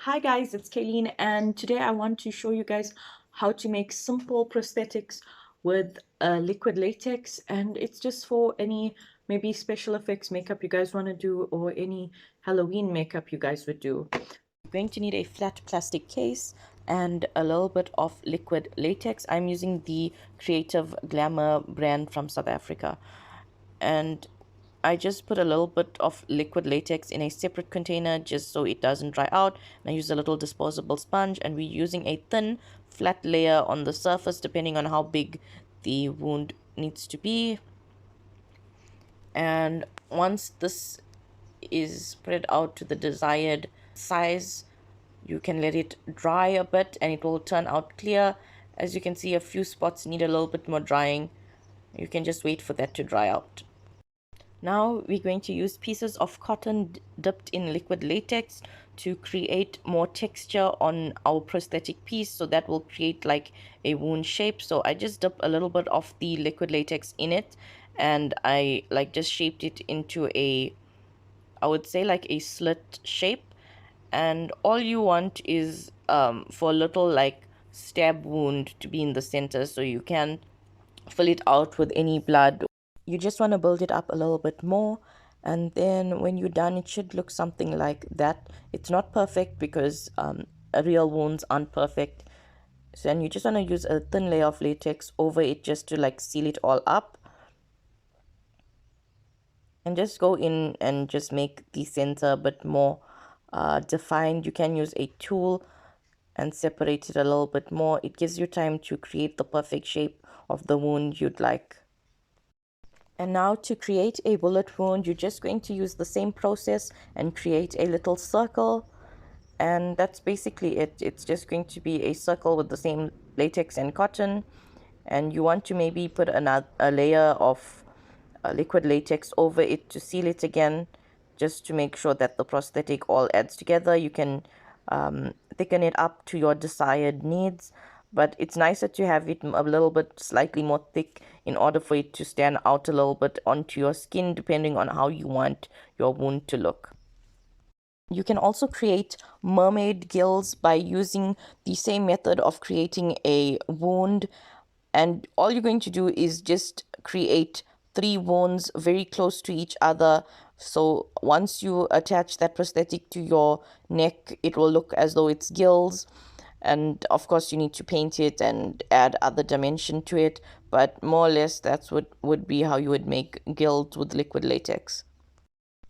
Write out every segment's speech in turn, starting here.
Hi guys, it's Kaylene, and today I want to show you guys how to make simple prosthetics with liquid latex, and it's just for any maybe special effects makeup you guys want to do or any Halloween makeup you guys would do. You're going to need a flat plastic case and a little bit of liquid latex. I'm using the Creative Glamour brand from South Africa, and I just put a little bit of liquid latex in a separate container just so it doesn't dry out. And I use a little disposable sponge, and we're using a thin flat layer on the surface depending on how big the wound needs to be. And once this is spread out to the desired size, you can let it dry a bit and it will turn out clear. As you can see, a few spots need a little bit more drying. You can just wait for that to dry out. Now we're going to use pieces of cotton dipped in liquid latex to create more texture on our prosthetic piece, so that will create like a wound shape. So I just dipped a little bit of the liquid latex in it, and I like just shaped it into a, I would say like a slit shape. And all you want is for a little like stab wound to be in the center, so you can fill it out with any blood. You just want to build it up a little bit more, and then when you're done it should look something like that. It's not perfect because real wounds aren't perfect, so then you just want to use a thin layer of latex over it just to like seal it all up, and just go in and just make the center a bit more defined. You can use a tool and separate it a little bit more. It gives you time to create the perfect shape of the wound you'd like. And now to create a bullet wound, you're just going to use the same process and create a little circle. And that's basically it. It's just going to be a circle with the same latex and cotton. And you want to maybe put a layer of liquid latex over it to seal it again, just to make sure that the prosthetic all adds together. You can thicken it up to your desired needs, but it's nicer to have it a little bit slightly more thick in order for it to stand out a little bit onto your skin, depending on how you want your wound to look. You can also create mermaid gills by using the same method of creating a wound, and all you're going to do is just create 3 wounds very close to each other. So once you attach that prosthetic to your neck, it will look as though it's gills. And of course you need to paint it and add other dimension to it, but more or less that's what would be how you would make gills with liquid latex.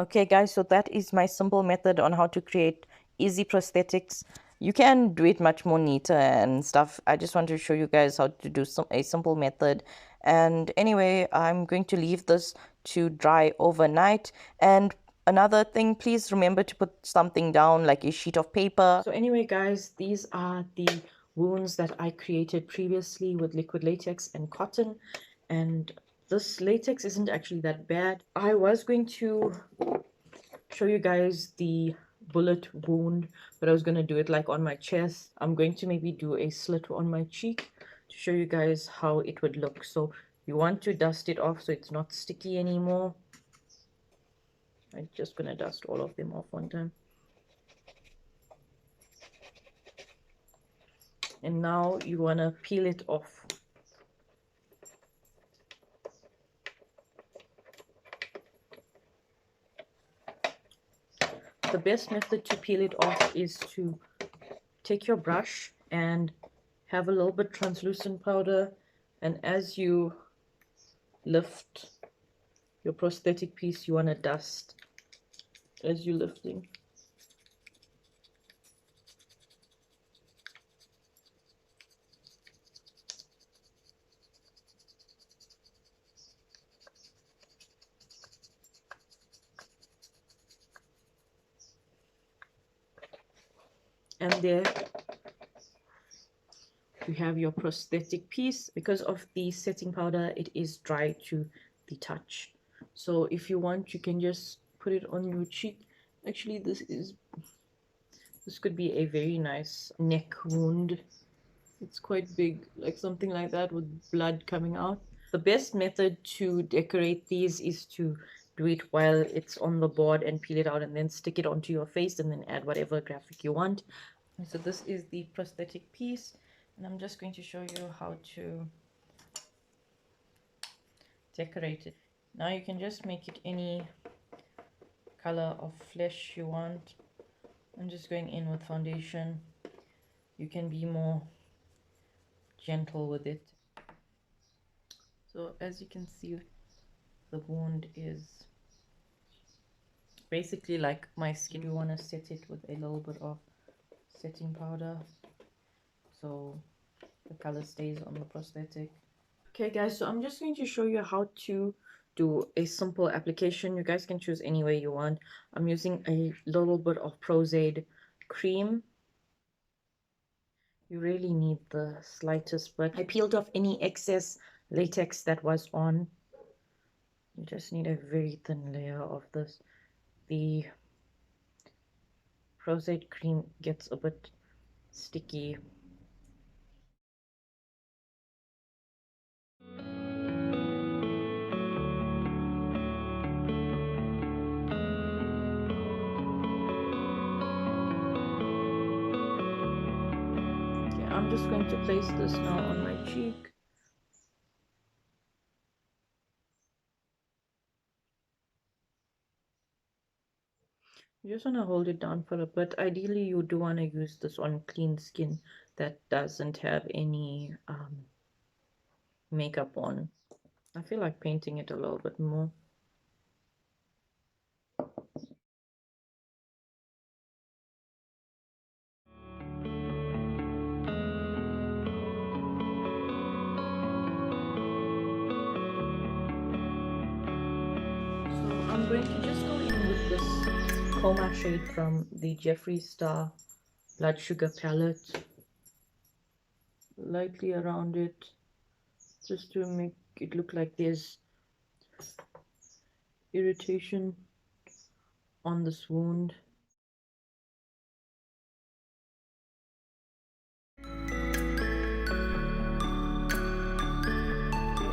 Okay guys, so that is my simple method on how to create easy prosthetics. You can do it much more neater and stuff. I just want to show you guys how to do a simple method. And anyway, I'm going to leave this to dry overnight. And another thing, please remember to put something down like a sheet of paper. So anyway guys, these are the wounds that I created previously with liquid latex and cotton, and this latex isn't actually that bad. I was going to show you guys the bullet wound, but I was going to do it like on my chest. I'm going to maybe do a slit on my cheek to show you guys how it would look. So you want to dust it off so it's not sticky anymore. I'm just going to dust all of them off one time. And now you want to peel it off. The best method to peel it off is to take your brush and have a little bit translucent powder, and as you lift your prosthetic piece, you want to dust as you're lifting. And there you have your prosthetic piece. Because of the setting powder, it is dry to the touch. So if you want, you can just put it on your cheek. Actually, this could be a very nice neck wound. It's quite big, like something like that with blood coming out. The best method to decorate these is to do it while it's on the board and peel it out and then stick it onto your face and then add whatever graphic you want. So this is the prosthetic piece, and I'm just going to show you how to decorate it. Now you can just make it any color of flesh you want. I'm just going in with foundation. You can be more gentle with it. So as you can see, the wound is basically like my skin. You want to set it with a little bit of setting powder so the color stays on the prosthetic. Okay guys, so I'm just going to show you how to do a simple application. You guys can choose any way you want. I'm using a little bit of Prosade cream. You really need the slightest bit. I peeled off any excess latex that was on. You just need a very thin layer of this. The Prosade cream gets a bit sticky. I'm just going to place this now on my cheek. You just want to hold it down for a bit. Ideally, you do want to use this on clean skin that doesn't have any makeup on. I feel like painting it a little bit more. I'm going to just go in with this coma shade from the Jeffree Star Blood Sugar palette. Lightly around it, just to make it look like there's irritation on this wound.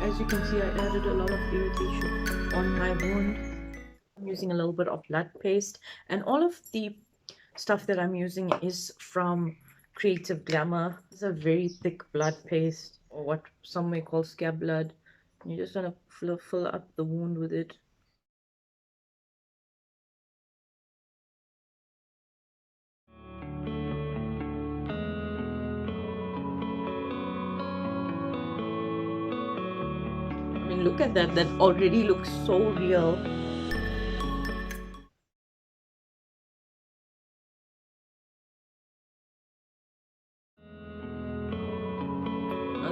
As you can see, I added a lot of irritation on my wound. I'm using a little bit of blood paste, and all of the stuff that I'm using is from Creative Glamour. It's a very thick blood paste, or what some may call scab blood. You just want to fill up the wound with it. I mean, look at that. That already looks so real.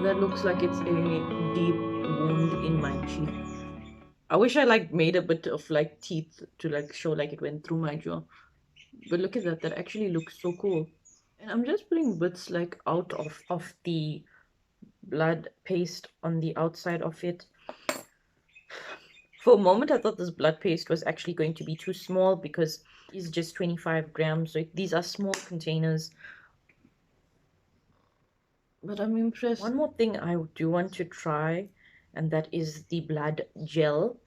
That looks like it's a deep wound in my cheek. I wish I like made a bit of like teeth to like show like it went through my jaw. But look at that. That actually looks so cool. And I'm just putting bits like out of the blood paste on the outside of it. For a moment, I thought this blood paste was actually going to be too small because it's just 25 grams. So these are small containers. But I'm impressed. One more thing I do want to try, and that is the blood gel.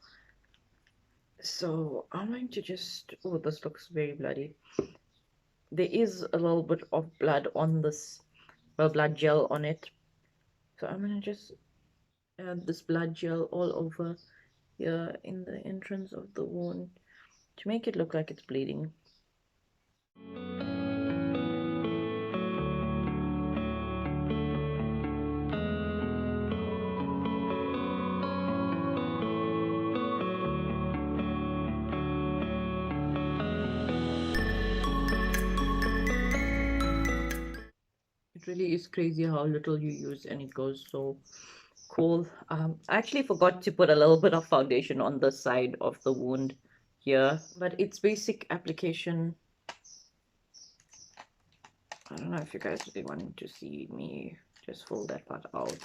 So I'm going to just... Oh, this looks very bloody. There is a little bit of blood on this, well, blood gel on it. So I'm going to just add this blood gel all over here in the entrance of the wound to make it look like it's bleeding. It really is crazy how little you use and it goes so cool. I actually forgot to put a little bit of foundation on the side of the wound here, but it's basic application. I don't know if you guys really wanting to see me just fold that part out.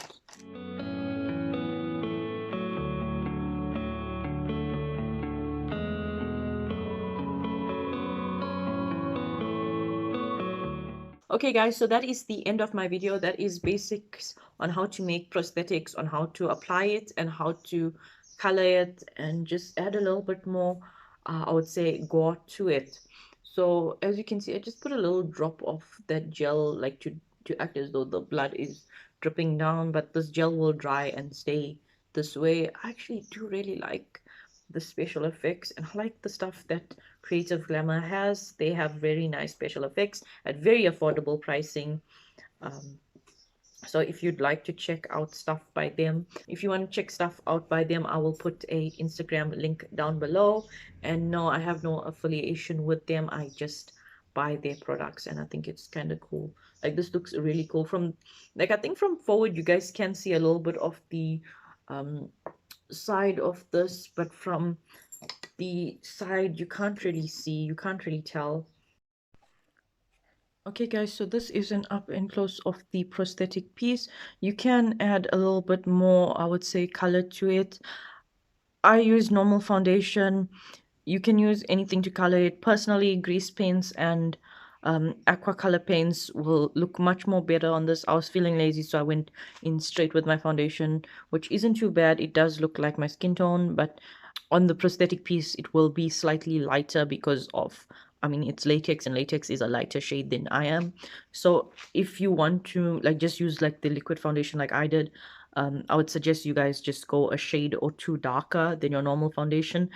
Okay guys, so that is the end of my video. That is basics on how to make prosthetics, on how to apply it, and how to color it and just add a little bit more, I would say, gore to it. So as you can see, I just put a little drop of that gel, like to act as though the blood is dripping down, but this gel will dry and stay this way. I actually do really like the special effects, and I like the stuff that Creative Glamour has. They have very nice special effects at very affordable pricing. Um, so if you'd like to check out stuff by them, if you want to check stuff out by them, I will put a Instagram link down below. And no, I have no affiliation with them. I just buy their products, and I think it's kind of cool. Like, this looks really cool from, like, I think from forward you guys can see a little bit of the um side of this, but from the side you can't really see, you can't really tell. Okay guys, so this is an up and close of the prosthetic piece. You can add a little bit more, I would say, color to it. I use normal foundation. You can use anything to color it. Personally, grease paints and aqua color paints will look much more better on this. I was feeling lazy, so I went in straight with my foundation, which isn't too bad. It does look like my skin tone, but on the prosthetic piece, it will be slightly lighter because of, I mean, it's latex, and latex is a lighter shade than I am. So if you want to, like, just use like the liquid foundation like I did, I would suggest you guys just go a shade or two darker than your normal foundation.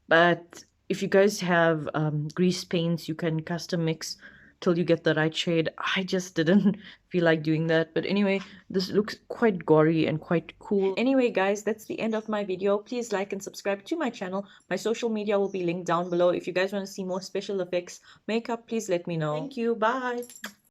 But if you guys have grease paints, you can custom mix till you get the right shade. I just didn't feel like doing that. But anyway, this looks quite gory and quite cool. Anyway, guys, that's the end of my video. Please like and subscribe to my channel. My social media will be linked down below. If you guys want to see more special effects makeup, please let me know. Thank you. Bye.